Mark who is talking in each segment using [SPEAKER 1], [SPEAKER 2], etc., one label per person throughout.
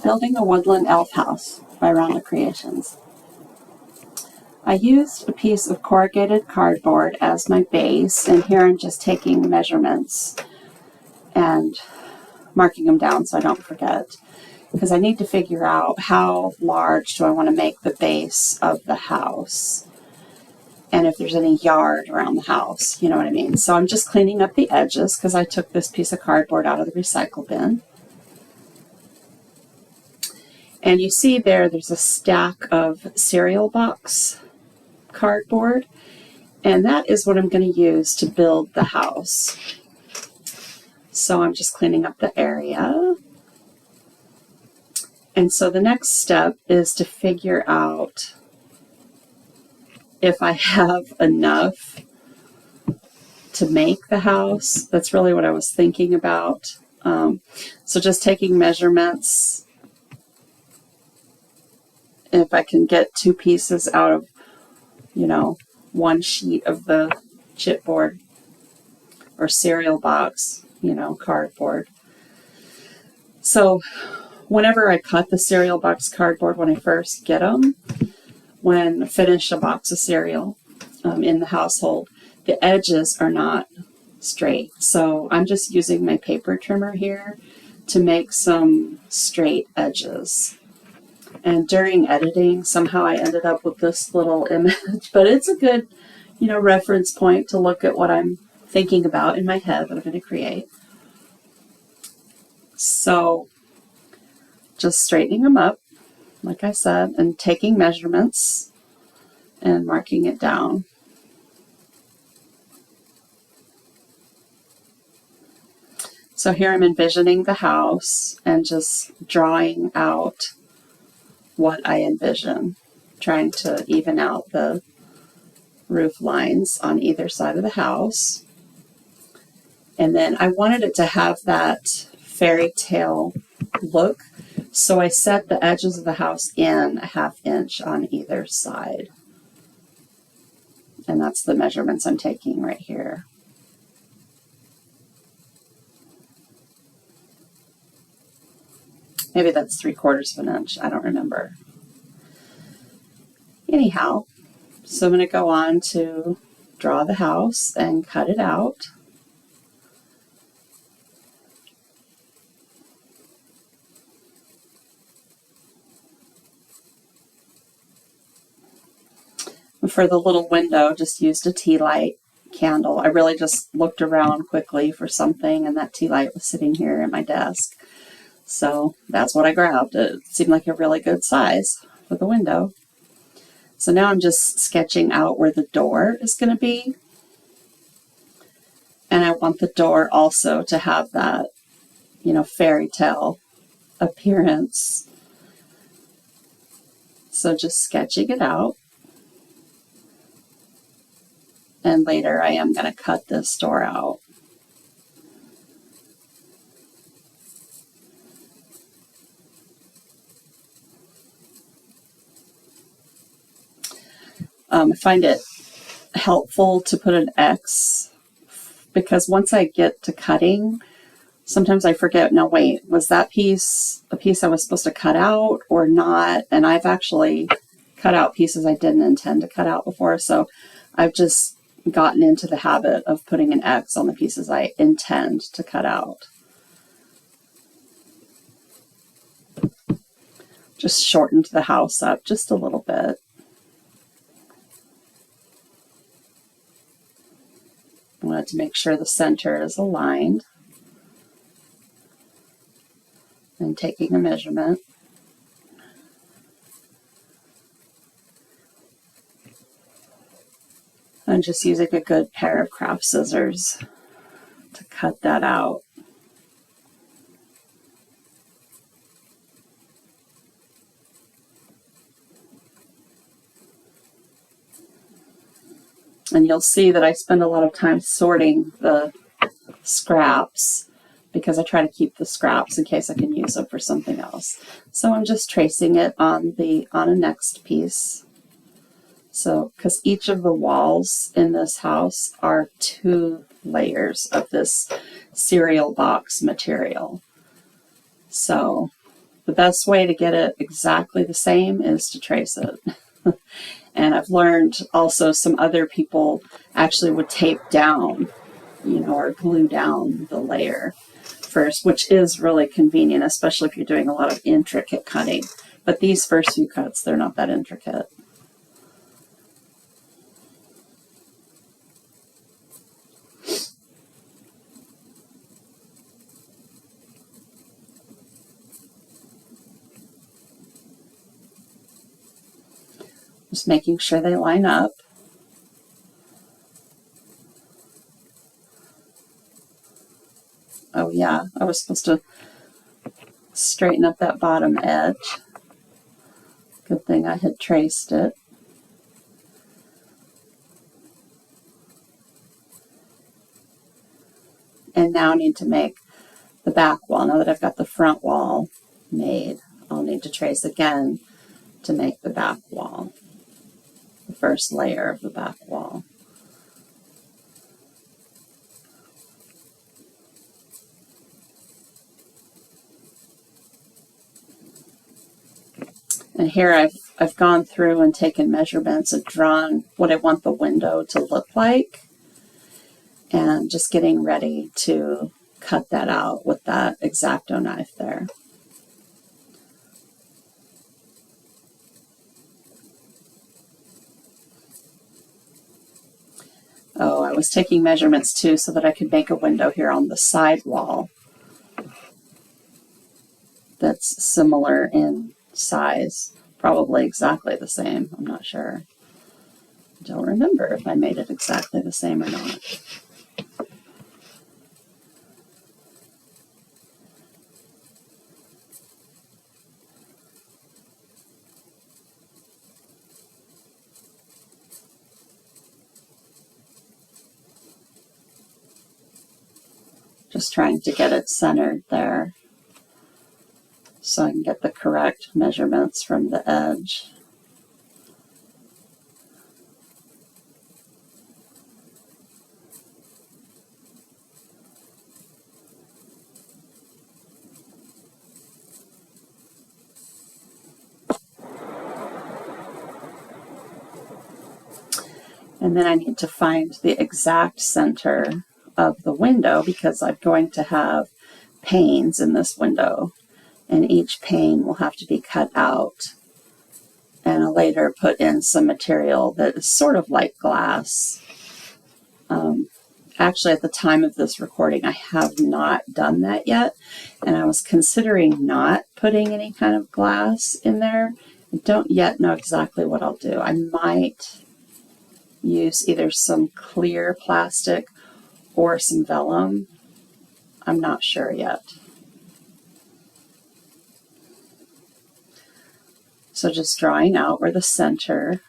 [SPEAKER 1] Building a Woodland Elf House by Rhonda Creations. I used a piece of corrugated cardboard as my base, and here I'm just taking measurements and marking them down so I don't forget, because I need to figure out how large do I want to make the base of the house, and if there's any yard around the house, you know what I mean. So I'm just cleaning up the edges because I took this piece of cardboard out of the recycle bin. And you see there's a stack of cereal box cardboard, and that is what I'm going to use to build the house. So I'm just cleaning up the area. And so the next step is to figure out if I have enough to make the house. That's really what I was thinking about. So just taking measurements. If I can get two pieces out of, one sheet of the chipboard or cereal box, cardboard. So whenever I cut the cereal box cardboard, when I first get them, when I finish a box of cereal in the household, the edges are not straight. So I'm just using my paper trimmer here to make some straight edges. And during editing, somehow I ended up with this little image, but it's a good, reference point to look at what I'm thinking about in my head that I'm going to create. So just straightening them up, like I said, and taking measurements and marking it down. So here I'm envisioning the house and just drawing out what I envision, trying to even out the roof lines on either side of the house. And then I wanted it to have that fairy tale look, so I set the edges of the house in a 1/2 inch on either side. And that's the measurements I'm taking right here. Maybe that's 3/4 of an inch. I don't remember. Anyhow, so I'm going to go on to draw the house and cut it out. For the little window, just used a tea light candle. I really just looked around quickly for something, and that tea light was sitting here at my desk. So that's what I grabbed. It seemed like a really good size for the window. So now I'm just sketching out where the door is going to be. And I want the door also to have that, fairy tale appearance. So just sketching it out. And later I am going to cut this door out. I find it helpful to put an X, because once I get to cutting, sometimes I forget, no, wait, was that piece a piece I was supposed to cut out or not? And I've actually cut out pieces I didn't intend to cut out before, so I've just gotten into the habit of putting an X on the pieces I intend to cut out. Just shortened the house up just a little bit. I wanted to make sure the center is aligned. And taking a measurement. And just using a good pair of craft scissors to cut that out. And you'll see that I spend a lot of time sorting the scraps, because I try to keep the scraps in case I can use them for something else. So I'm just tracing it on a next piece. So, because each of the walls in this house are 2 layers of this cereal box material. So the best way to get it exactly the same is to trace it. And I've learned also some other people actually would tape down, or glue down the layer first, which is really convenient, especially if you're doing a lot of intricate cutting. But these first few cuts, they're not that intricate. Just making sure they line up. Oh yeah, I was supposed to straighten up that bottom edge. Good thing I had traced it. And now I need to make the back wall. Now that I've got the front wall made, I'll need to trace again to make the back wall, the first layer of the back wall. And here I've gone through and taken measurements and drawn what I want the window to look like, and just getting ready to cut that out with that X-Acto knife there. Oh, I was taking measurements too so that I could make a window here on the side wall that's similar in size, probably exactly the same. I'm not sure. I don't remember if I made it exactly the same or not. Just trying to get it centered there so I can get the correct measurements from the edge. And then I need to find the exact center of the window because I'm going to have panes in this window, and each pane will have to be cut out and I'll later put in some material that is sort of like glass. Actually, at the time of this recording, I have not done that yet, and I was considering not putting any kind of glass in there. I don't yet know exactly what I'll do. I might use either some clear plastic or some vellum. I'm not sure yet. So just drawing out where the center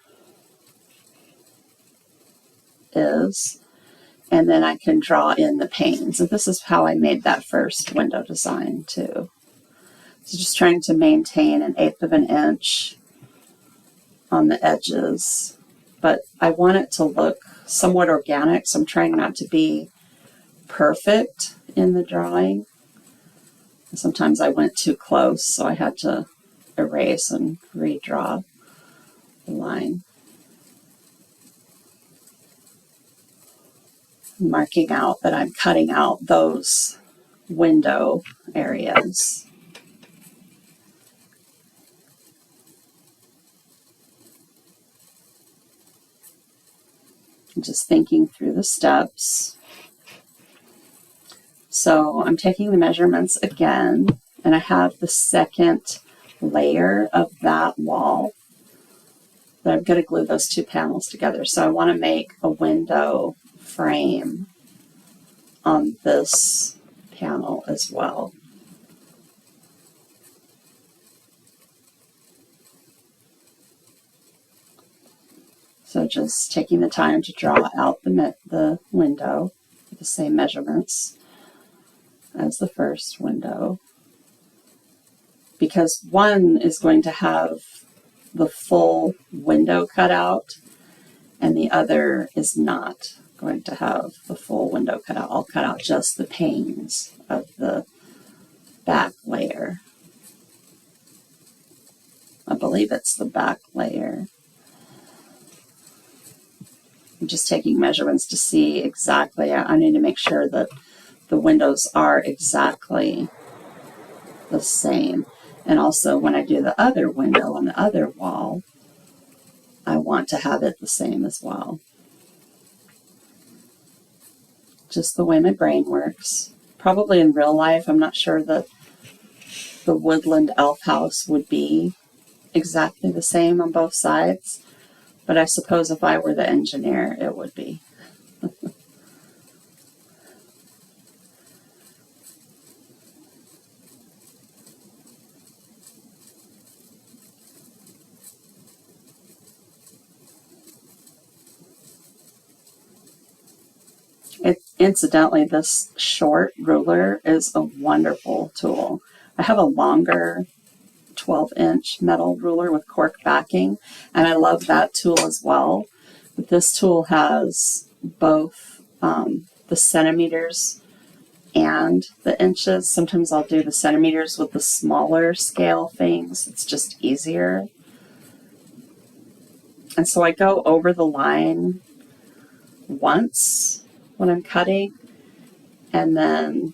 [SPEAKER 1] is, and then I can draw in the panes. And this is how I made that first window design too. So just trying to maintain 1/8 of an inch on the edges, but I want it to look somewhat organic, so I'm trying not to be perfect in the drawing. Sometimes I went too close, so I had to erase and redraw the line. Marking out that I'm cutting out those window areas. And just thinking through the steps. So I'm taking the measurements again, and I have the second layer of that wall that I'm going to glue those two panels together. So I want to make a window frame on this panel as well. So just taking the time to draw out the window with the same measurements as the first window, because one is going to have the full window cut out and the other is not going to have the full window cut out. I'll cut out just the panes of the back layer. I believe it's the back layer. I'm just taking measurements to see exactly. I need to make sure that the windows are exactly the same. And also when I do the other window on the other wall, I want to have it the same as well. Just the way my brain works. Probably in real life, I'm not sure that the Woodland Elf House would be exactly the same on both sides, but I suppose if I were the engineer, it would be. Incidentally, this short ruler is a wonderful tool. I have a longer 12-inch metal ruler with cork backing, and I love that tool as well. But this tool has both the centimeters and the inches. Sometimes I'll do the centimeters with the smaller scale things. It's just easier. And so I go over the line once when I'm cutting, and then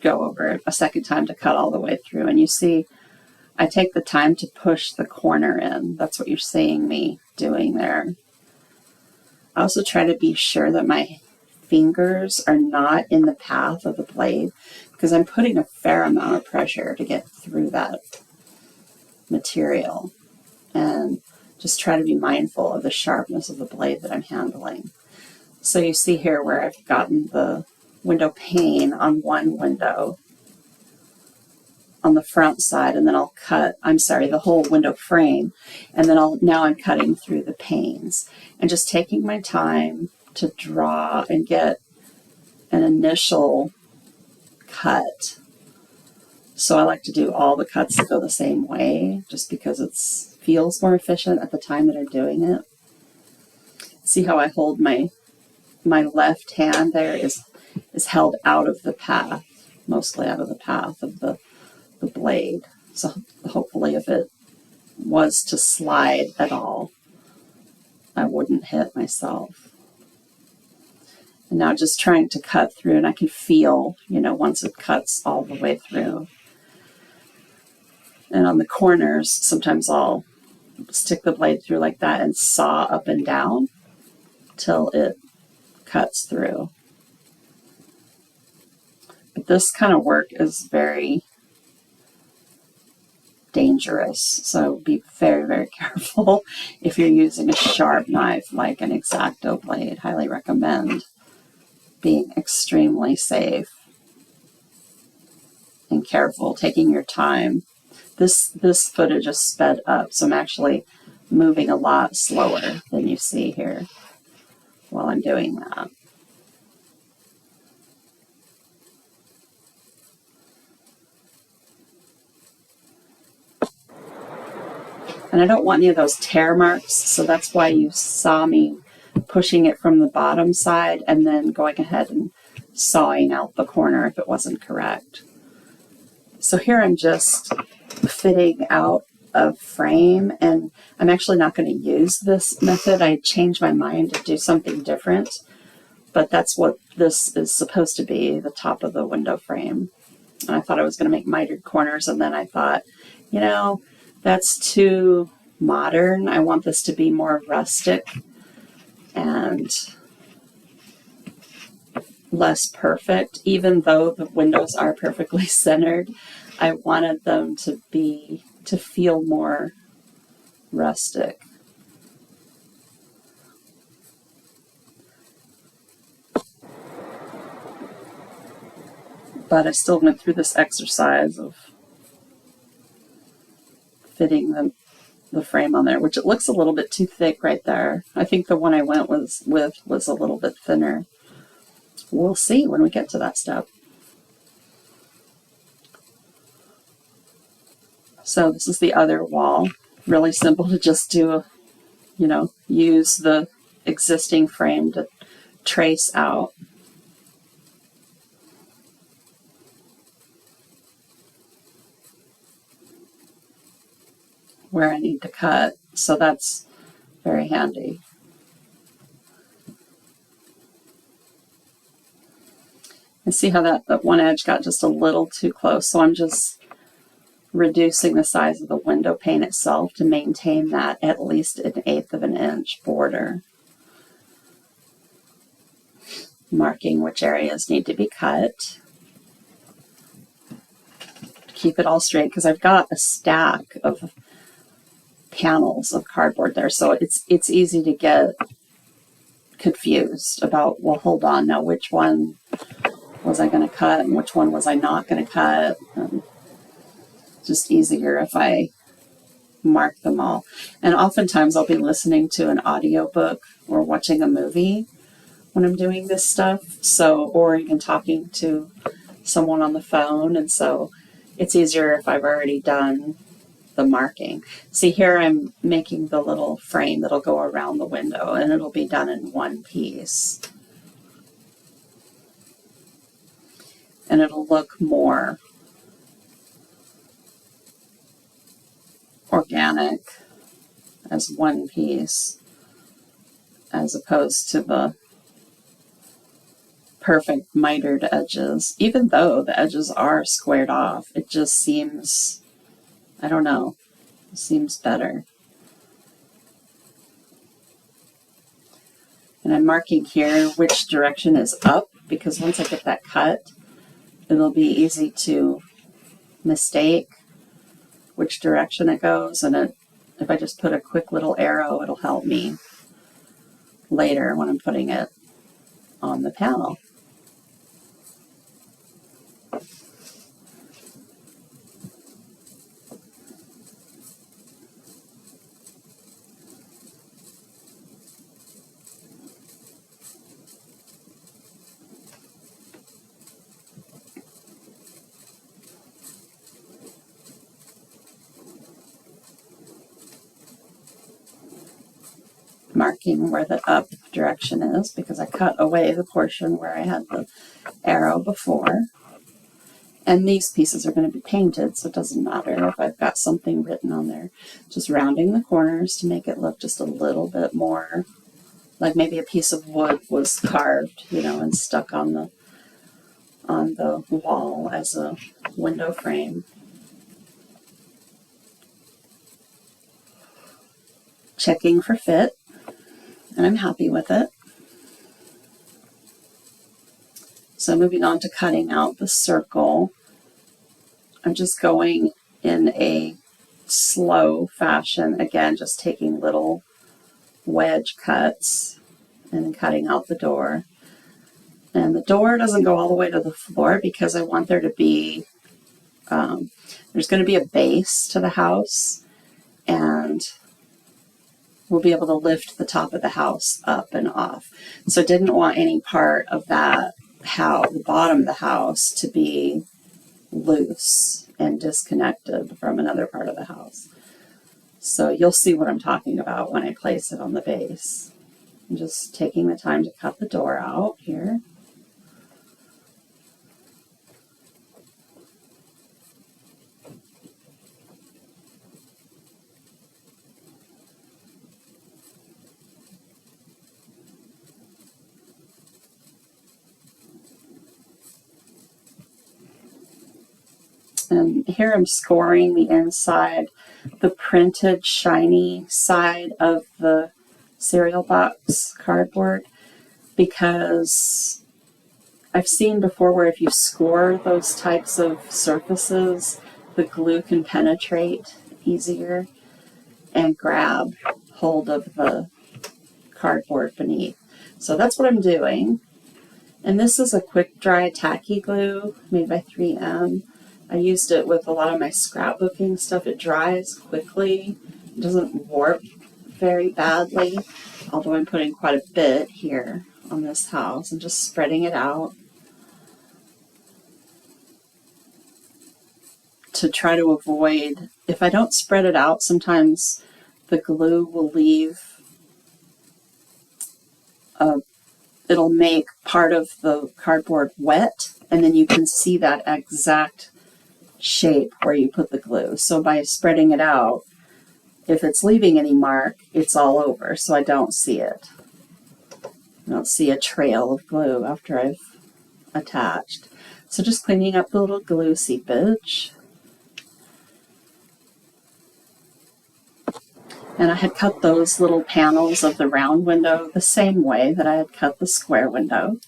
[SPEAKER 1] go over it a second time to cut all the way through. And you see, I take the time to push the corner in. That's what you're seeing me doing there. I also try to be sure that my fingers are not in the path of the blade, because I'm putting a fair amount of pressure to get through that material. And just try to be mindful of the sharpness of the blade that I'm handling. So you see here where I've gotten the window pane on one window on the front side, and then I'll cut, the whole window frame, and then now I'm cutting through the panes and just taking my time to draw and get an initial cut. So I like to do all the cuts that go the same way, just because it feels more efficient at the time that I'm doing it. See how I hold my left hand there is held out of the path, mostly out of the path of the blade. So hopefully if it was to slide at all, I wouldn't hit myself. And now just trying to cut through, and I can feel, once it cuts all the way through. And on the corners, sometimes I'll stick the blade through like that and saw up and down till it cuts through. But this kind of work is very dangerous, so be very, very careful if you're using a sharp knife like an X-Acto blade. Highly recommend being extremely safe and careful, taking your time. This footage is sped up, so I'm actually moving a lot slower than you see here while I'm doing that. And I don't want any of those tear marks, so that's why you saw me pushing it from the bottom side and then going ahead and sawing out the corner if it wasn't correct. So here I'm just fitting out a frame, and I'm actually not going to use this method. I changed my mind to do something different, but that's what this is supposed to be, the top of the window frame. And I thought I was going to make mitered corners, and then I thought, that's too modern. I want this to be more rustic and less perfect. Even though the windows are perfectly centered, I wanted them to feel more rustic. But I still went through this exercise of fitting the frame on there, which it looks a little bit too thick right there. I think the one I went with was a little bit thinner. We'll see when we get to that step. So this is the other wall. Really simple to just do, use the existing frame to trace out. where I need to cut. So that's very handy. And see how that one edge got just a little too close. So I'm just reducing the size of the window pane itself to maintain that at least 1/8 of an inch border. Marking which areas need to be cut. Keep it all straight because I've got a stack of panels of cardboard there, so it's easy to get confused about, well, hold on, now which one was I going to cut and which one was I not going to cut. Just easier if I mark them all. And oftentimes I'll be listening to an audiobook or watching a movie when I'm doing this stuff, so, or even talking to someone on the phone, and so it's easier if I've already done the marking. See, here I'm making the little frame that'll go around the window, and it'll be done in one piece. And it'll look more organic as one piece, as opposed to the perfect mitered edges. Even though the edges are squared off, it just seems, I don't know, it seems better. And I'm marking here which direction is up, because once I get that cut, it'll be easy to mistake which direction it goes. And if I just put a quick little arrow, it'll help me later when I'm putting it on the panel. Marking where the up direction is, because I cut away the portion where I had the arrow before. And these pieces are going to be painted, so it doesn't matter if I've got something written on there. Just rounding the corners to make it look just a little bit more like maybe a piece of wood was carved, you know, and stuck on the wall as a window frame. Checking for fit, and I'm happy with it. So moving on to cutting out the circle, I'm just going in a slow fashion, again, just taking little wedge cuts and cutting out the door. And the door doesn't go all the way to the floor because I want there to be, there's going to be a base to the house, and we'll be able to lift the top of the house up and off. So I didn't want any part of that, the bottom of the house, to be loose and disconnected from another part of the house. So you'll see what I'm talking about when I place it on the base. I'm just taking the time to cut the door out here. And here I'm scoring the inside, the printed shiny side of the cereal box cardboard, because I've seen before where if you score those types of surfaces, the glue can penetrate easier and grab hold of the cardboard beneath. So that's what I'm doing. And this is a quick dry tacky glue made by 3M. I used it with a lot of my scrapbooking stuff. It dries quickly, it doesn't warp very badly, although I'm putting quite a bit here on this house. I'm just spreading it out to try to avoid, if I don't spread it out, sometimes the glue will leave, it'll make part of the cardboard wet, and then you can see that exact shape where you put the glue. So by spreading it out, if it's leaving any mark, it's all over, so I don't see it. I don't see a trail of glue after I've attached. So just cleaning up the little glue seepage. And I had cut those little panels of the round window the same way that I had cut the square window.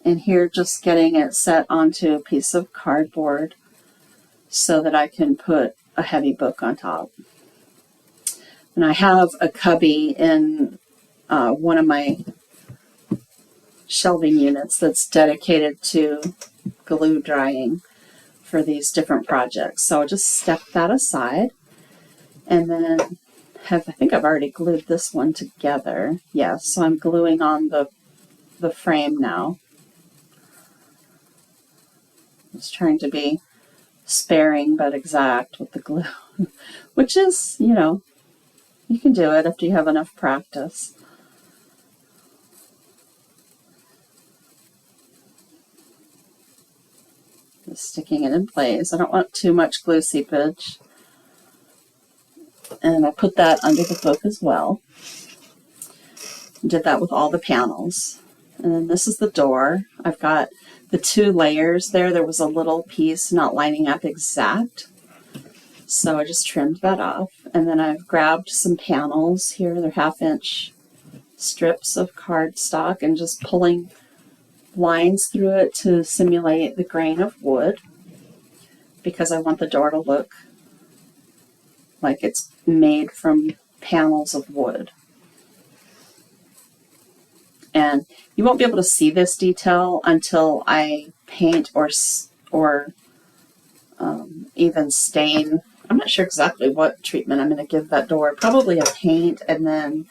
[SPEAKER 1] And here just getting it set onto a piece of cardboard so that I can put a heavy book on top. And I have a cubby in one of my shelving units that's dedicated to glue drying for these different projects. So I'll just step that aside. And then I think I've already glued this one together. Yes, so I'm gluing on the frame now. Just trying to be sparing but exact with the glue, which is, you know, you can do it after you have enough practice. Just sticking it in place. I don't want too much glue seepage. And I put that under the book as well. Did that with all the panels. And then this is the door. I've got the 2 layers there. There was a little piece not lining up exact. So I just trimmed that off. And then I've grabbed some panels here. They're 1/2-inch strips of cardstock and just pulling lines through it to simulate the grain of wood, because I want the door to look like it's made from panels of wood. And you won't be able to see this detail until I paint or even stain. I'm not sure exactly what treatment I'm going to give that door. Probably a paint and then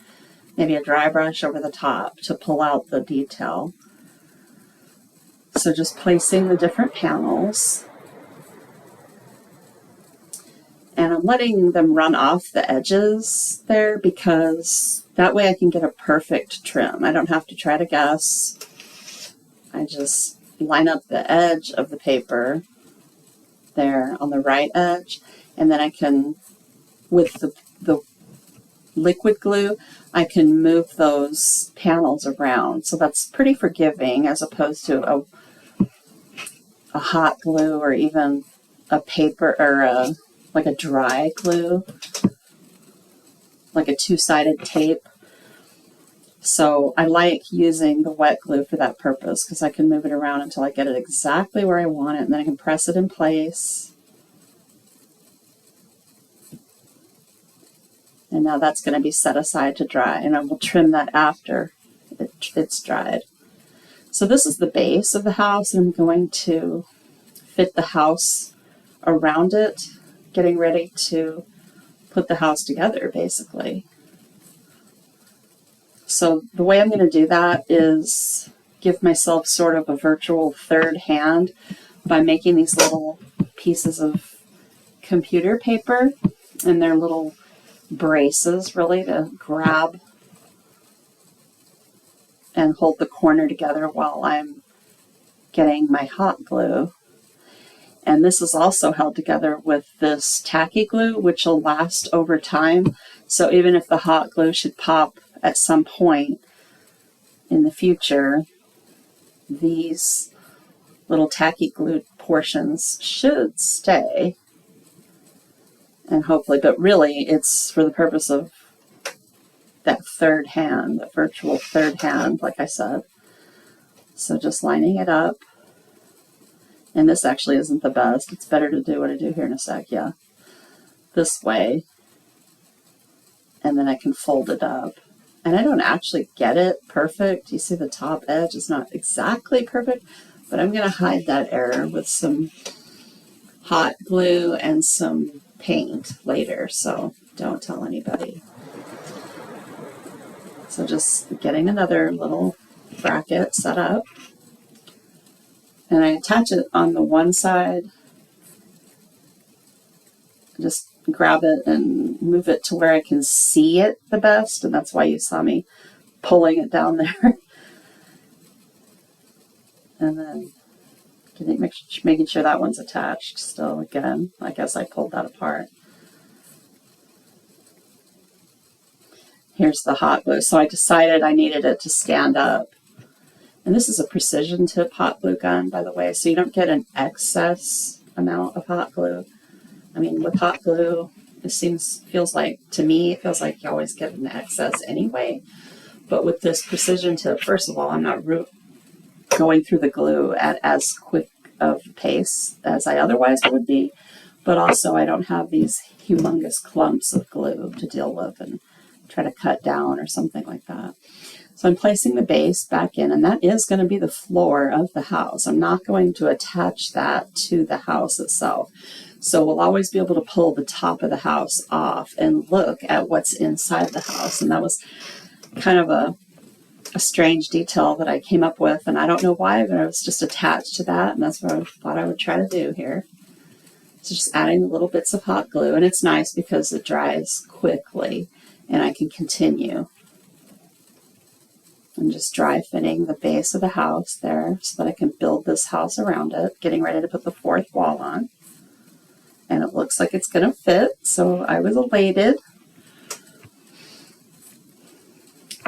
[SPEAKER 1] maybe a dry brush over the top to pull out the detail. So just placing the different panels. And I'm letting them run off the edges there because that way I can get a perfect trim. I don't have to try to guess. I just line up the edge of the paper there on the right edge, and then I can, with the liquid glue, I can move those panels around. So that's pretty forgiving as opposed to a hot glue or even a paper or like a dry glue, like a 2-sided tape. So I like using the wet glue for that purpose because I can move it around until I get it exactly where I want it, and then I can press it in place. And now that's going to be set aside to dry, and I will trim that after it's dried. So this is the base of the house, and I'm going to fit the house around it, getting ready to put the house together, basically. So the way I'm going to do that is give myself sort of a virtual third hand by making these little pieces of computer paper, and they're little braces really to grab and hold the corner together while I'm getting my hot glue. And this is also held together with this tacky glue, which will last over time. So even if the hot glue should pop at some point in the future, these little tacky glue portions should stay. And hopefully, but really it's for the purpose of that third hand, the virtual third hand, like I said. So just lining it up. And this actually isn't the best. It's better to do what I do here in a sec, yeah. This way. And then I can fold it up. And I don't actually get it perfect. You see the top edge is not exactly perfect, but I'm going to hide that error with some hot glue and some paint later, so don't tell anybody. So just getting another little bracket set up. And I attach it on the one side. Just grab it and move it to where I can see it the best, and that's why you saw me pulling it down there. And then making sure that one's attached still again. I guess I pulled that apart. Here's the hot glue. So I decided I needed it to stand up. And this is a precision tip hot glue gun, by the way, so you don't get an excess amount of hot glue. I mean, with hot glue, it feels like you always get an excess anyway. But with this precision tip, first of all, I'm not going through the glue at as quick of pace as I otherwise would be, but also I don't have these humongous clumps of glue to deal with and try to cut down or something like that. So I'm placing the base back in, and that is going to be the floor of the house. I'm not going to attach that to the house itself. So we'll always be able to pull the top of the house off and look at what's inside the house. And that was kind of a strange detail that I came up with, and I don't know why, but I was just attached to that, and that's what I thought I would try to do here. So just adding the little bits of hot glue, and it's nice because it dries quickly, and I can continue. I'm just dry fitting the base of the house there so that I can build this house around it, getting ready to put the fourth wall on. And it looks like it's going to fit, so I was elated.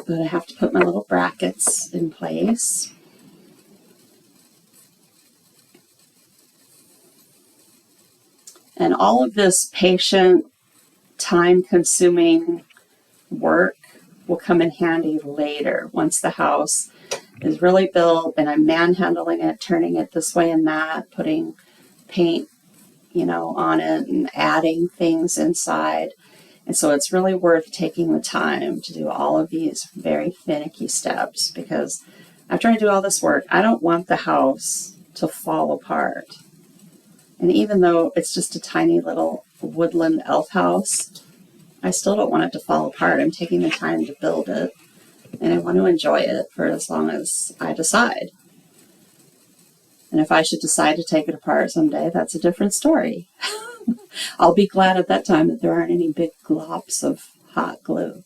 [SPEAKER 1] But I have to put my little brackets in place. And all of this patient, time-consuming work will come in handy later once the house is really built and I'm manhandling it, turning it this way and that, putting paint, on it and adding things inside. And so it's really worth taking the time to do all of these very finicky steps, because after I do all this work, I don't want the house to fall apart. And even though it's just a tiny little Woodland Elf House, I still don't want it to fall apart. I'm taking the time to build it, and I want to enjoy it for as long as I decide. And if I should decide to take it apart someday, that's a different story. I'll be glad at that time that there aren't any big globs of hot glue.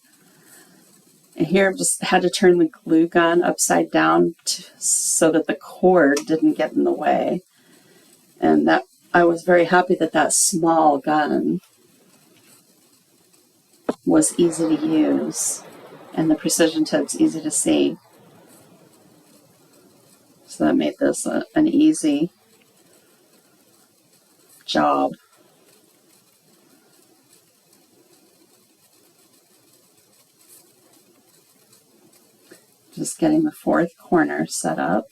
[SPEAKER 1] And here I've just had to turn the glue gun upside down so that the cord didn't get in the way. And that I was very happy that that small gun was easy to use and the precision tips easy to see. So that made this an easy job. Just getting the fourth corner set up.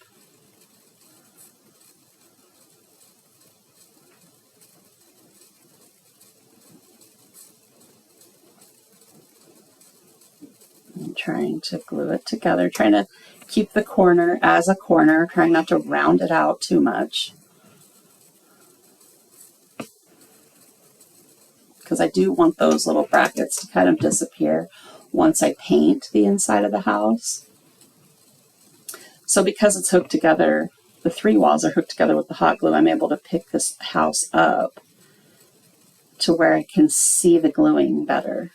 [SPEAKER 1] And trying to glue it together, trying to keep the corner as a corner, trying not to round it out too much. Because I do want those little brackets to kind of disappear once I paint the inside of the house. So because it's hooked together, the three walls are hooked together with the hot glue, I'm able to pick this house up to where I can see the gluing better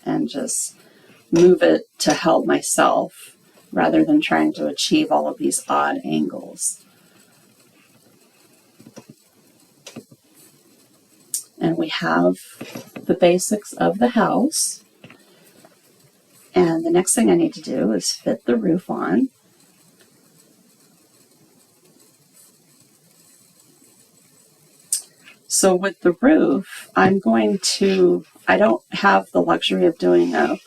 [SPEAKER 1] and just move it to help myself rather than trying to achieve all of these odd angles. And we have the basics of the house. And the next thing I need to do is fit the roof on. So with the roof, I don't have the luxury of doing a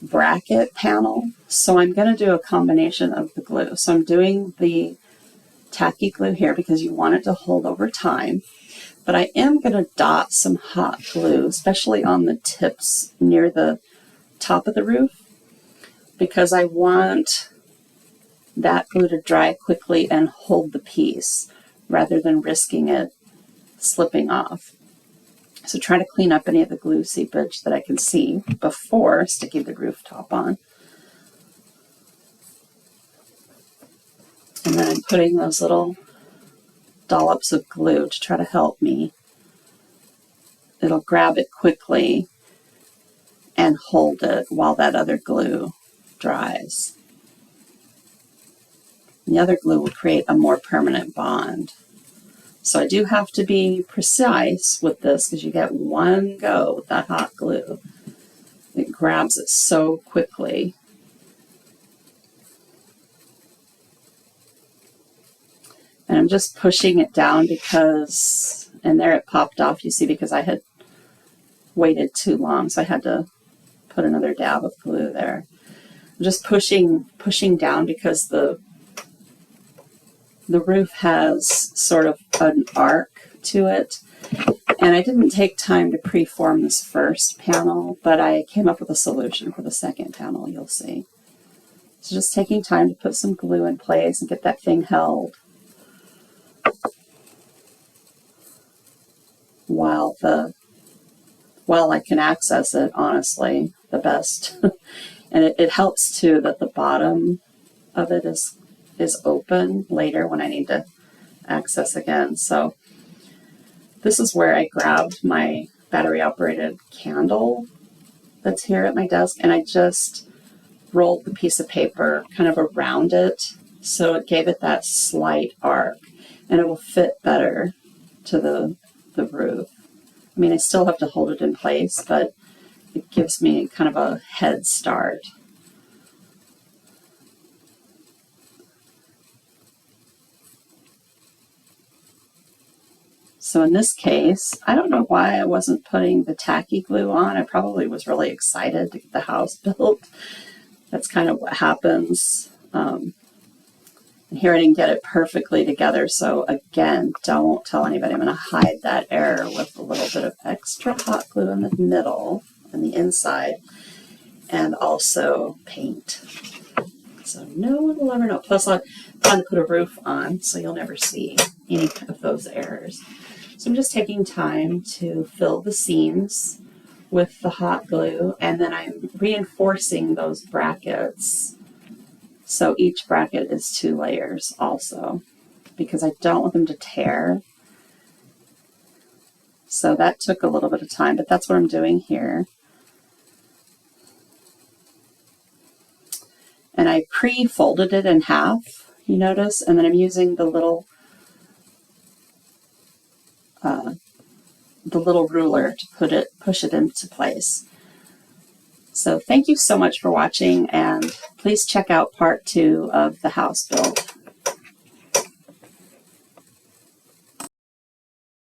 [SPEAKER 1] bracket panel, so I'm going to do a combination of the glue. So I'm doing the tacky glue here because you want it to hold over time, but I am going to dot some hot glue, especially on the tips near the top of the roof, because I want that glue to dry quickly and hold the piece rather than risking it slipping off. So try to clean up any of the glue seepage that I can see before sticking the rooftop on. And then I'm putting those little dollops of glue to try to help me. It'll grab it quickly and hold it while that other glue dries. And the other glue will create a more permanent bond. So I do have to be precise with this because you get one go with that hot glue. It grabs it so quickly. And I'm just pushing it down because, and there it popped off, you see, because I had waited too long, so I had to put another dab of glue there. I'm just pushing down because the roof has sort of an arc to it. And I didn't take time to preform this first panel, but I came up with a solution for the second panel, you'll see. So just taking time to put some glue in place and get that thing held while I can access it, honestly, the best. And it helps too that the bottom of it is open later when I need to access again. So this is where I grabbed my battery operated candle that's here at my desk, and I just rolled the piece of paper kind of around it so it gave it that slight arc, and it will fit better to the roof. I mean, I still have to hold it in place, but it gives me kind of a head start. So in this case, I don't know why I wasn't putting the tacky glue on. I probably was really excited to get the house built. That's kind of what happens. And here I didn't get it perfectly together. So again, don't tell anybody. I'm going to hide that error with a little bit of extra hot glue in the middle and the inside, and also paint. So no one will ever know. Plus, I'm trying to put a roof on, so you'll never see any of those errors. So I'm just taking time to fill the seams with the hot glue, and then I'm reinforcing those brackets. So each bracket is 2 layers also, because I don't want them to tear. So that took a little bit of time, but that's what I'm doing here. And I pre-folded it in half, you notice, and then I'm using the little ruler to push it into place. So thank you so much for watching, and please check out part 2 of the house build.